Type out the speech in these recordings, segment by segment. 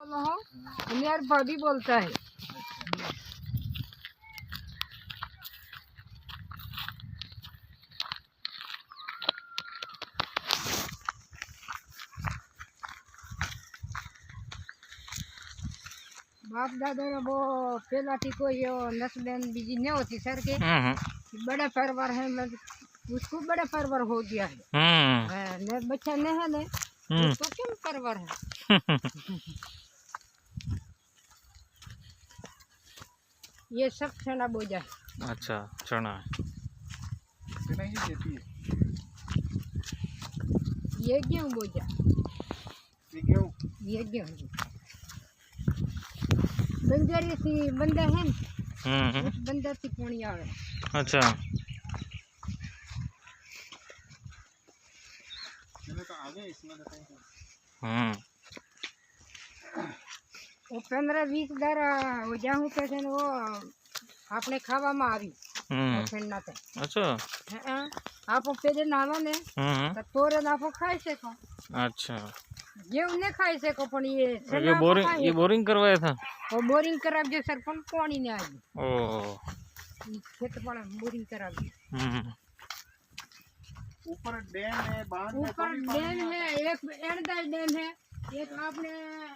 यार भाभी बोलता है। बाप दादा वो पहला टीको ये नस्लें बीजी नहीं होती सर के बड़े परिवार है, उसको बड़ा परिवार हो गया है। ने बच्चा नहीं है ने उसको क्यों परिवार है। ये सब चना बोझा है। अच्छा चना ही देती है। ये गेहूँ बोझा, ये गेहूँ बंदर सी बंदा है उस बंदर से पानी आवे। अच्छा तो आगे इसमें वो 15-20 दर वो जाऊँ कैसे वो आपने खावा में आवी ठंडा थे। अच्छा आप पेजे नावा ने तो तोरे नापो खाई सको। अच्छा ये उन्हें खाई सको पण ये बोरिंग करवाया था। वो बोरिंग करा जो सर पण पानी नहीं आई। ओ खेत पर बोरिंग करा ऊपर डैम है, ऊपर डैम है, एक एंडर डैम है, एक आपने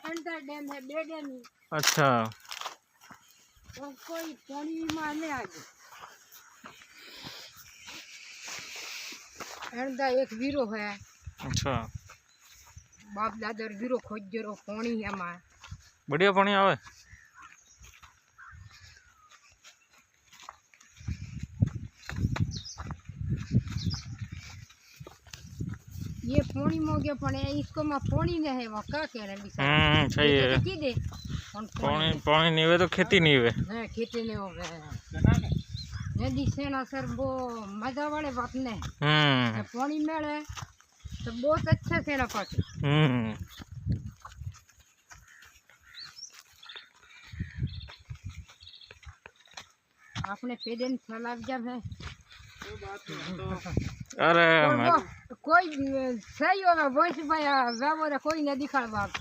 एंडर डैम है, बे डैम है। अच्छा तो कोई पानी में नहीं आ गई। एंडर एक वीरो है। अच्छा बाप दादा वीरो खोज जरो पानी है मां बढ़िया पानी आवे। ये पानी में गया पण इसको में पानी नहीं है वो क्या कह रहे सही है। की दे पानी पानी नहीं हुए तो खेती नहीं हुए। है खेती नहीं होवे नदी से ना सर वो मजा वाले बात नहीं पानी मिले तो बहुत अच्छा से ना पाके। आपने पेदन सलाब जब है अरे कोई सही होगा वॉइस भाया व्यवहार कोई नहीं दिखा बात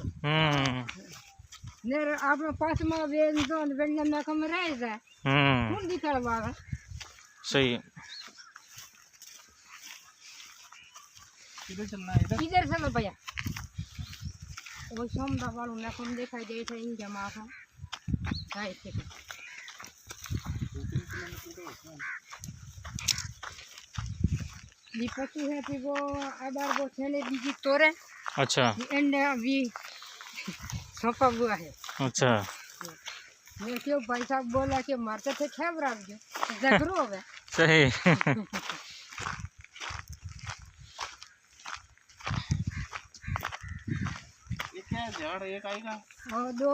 नेर आपने पास में वेन जोन वेन में कम रह जाए कौन दिखा बात सही इधर चलना है, इधर चलो भैया वो सोमदा वालों में कम दिखाई दे थे इन जमा का गाय से ये पशु है कि वो अबार वो चले बीजी तोरे। अच्छा एंड अभी सौंपा हुआ है। अच्छा ये क्यों भाई साहब बोला कि मारते थे खेब रात जो जगरो होगा सही ये क्या झाड़ एक आएगा और दो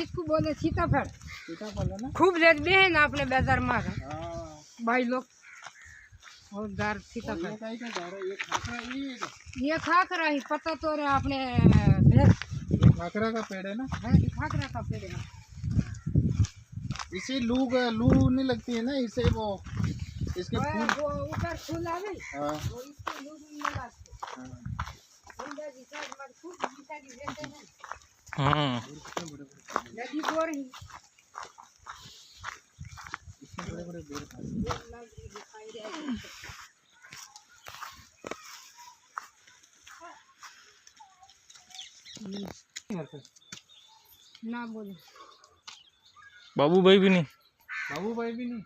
इसको बोले सीताफल है ना। खूब रेट भी है ना अपने बाजार में हाँ भाई लोग और दार सीताफल ये काई का झाड़ है, ये खाकरा ये खाकरा ही पता तो रहे आपने भैंस ये खाकरा का पेड़ है ना। खाकरा का पेड़ है। इसे लू नहीं लगती है ना, इसे वो इसके फूल वो ऊपर फूल आवे हाँ वो इसको लूट नहीं लगाते अंदर जिसा मत खूब जिसा की देते हैं नदी बोर ही इसमें बड़े बड़े बेर खाते दिखाई दे रहे ना बोले बाबू भाई भी नहीं। बाबू भाई भी नहीं।